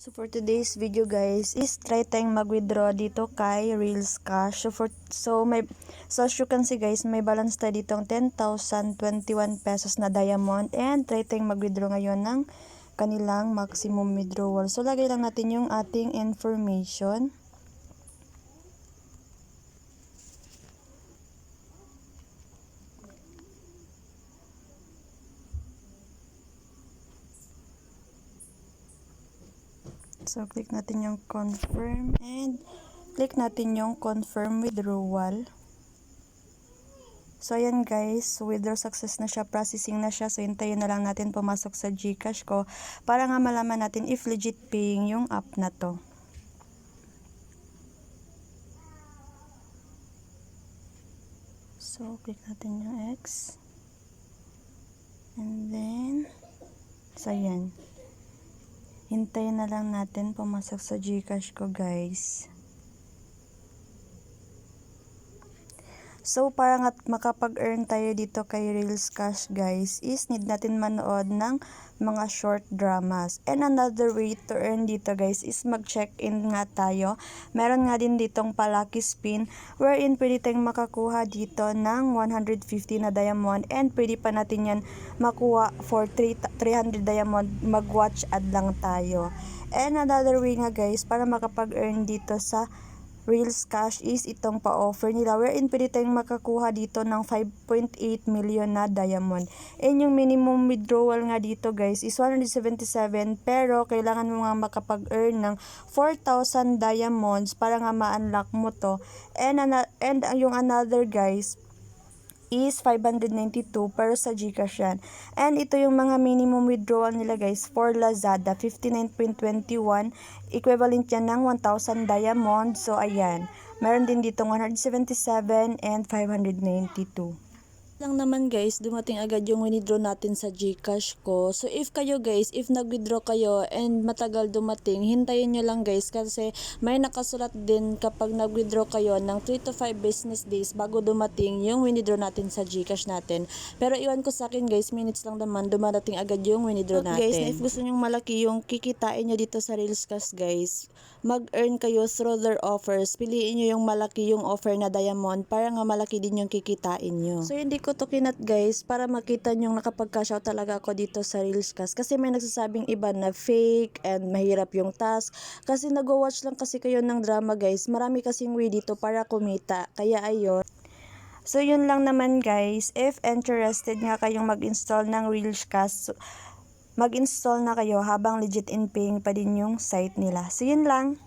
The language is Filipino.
So for today's video guys is try tayong mag-withdraw dito kay Reels Cash. So as you can see guys, may balance tayo dito ng 10,021 pesos na diamond and try tayong mag-withdraw ngayon ng kanilang maximum withdrawal. So lagay lang natin yung ating information. So, click natin yung confirm and click natin yung confirm withdrawal. So, ayan guys, withdraw success na siya, processing na siya. So, hintayin na lang natin pumasok sa GCash ko para nga malaman natin if legit paying yung app na to. So, click natin yung X. And then, so ayan. Hintayin na lang natin pumasok sa GCash ko guys. So para nga makapag-earn tayo dito kay Reels Cash guys is need natin manood ng mga short dramas. And another way to earn dito guys is mag-check-in nga tayo. Meron nga din ditong pa-lucky spin wherein pwede tayong makakuha dito ng 150 na diamond and pwede pa natin yan makuha for 300 diamond. Mag-watch ad lang tayo. And another way nga guys para makapag-earn dito sa Reels Cash is itong pa-offer nila wherein pwede tayong makakuha dito ng 5.8 million na diamond. And yung minimum withdrawal nga dito guys is 177 pero kailangan mo nga makapag-earn ng 4,000 diamonds para nga ma-unlock mo to. And yung another guys is 592 pero sa GCash yan. And ito yung mga minimum withdrawal nila guys for Lazada, 59.21, equivalent yan ng 1,000 diamond. So ayan, meron din dito 177 and 592. Lang naman guys, dumating agad yung withdraw natin sa GCash ko. So if kayo guys, if nag-withdraw kayo and matagal dumating, hintayin nyo lang guys kasi may nakasulat din kapag nag-withdraw kayo ng 3 to 5 business days bago dumating yung withdraw natin sa GCash natin. Pero iwan ko sa akin guys, minutes lang naman dumadating agad yung withdraw natin. Guys, if gusto nyo malaki yung kikitain nyo dito sa Reels Cash guys, mag-earn kayo through their offers. Piliin nyo yung malaki yung offer na diamond para nga malaki din yung kikitain nyo. So hindi ko to kinat guys para makita nyo nakapag-cash out talaga ako dito sa Reels Cash kasi may nagsasabing iba na fake and mahirap yung task kasi nag-watch lang kasi kayo ng drama guys, marami kasing way dito para kumita, kaya ayun. So yun lang naman guys, if interested nga kayong mag-install ng Reels Cash, mag-install na kayo habang legit in paying pa din yung site nila. So yun lang.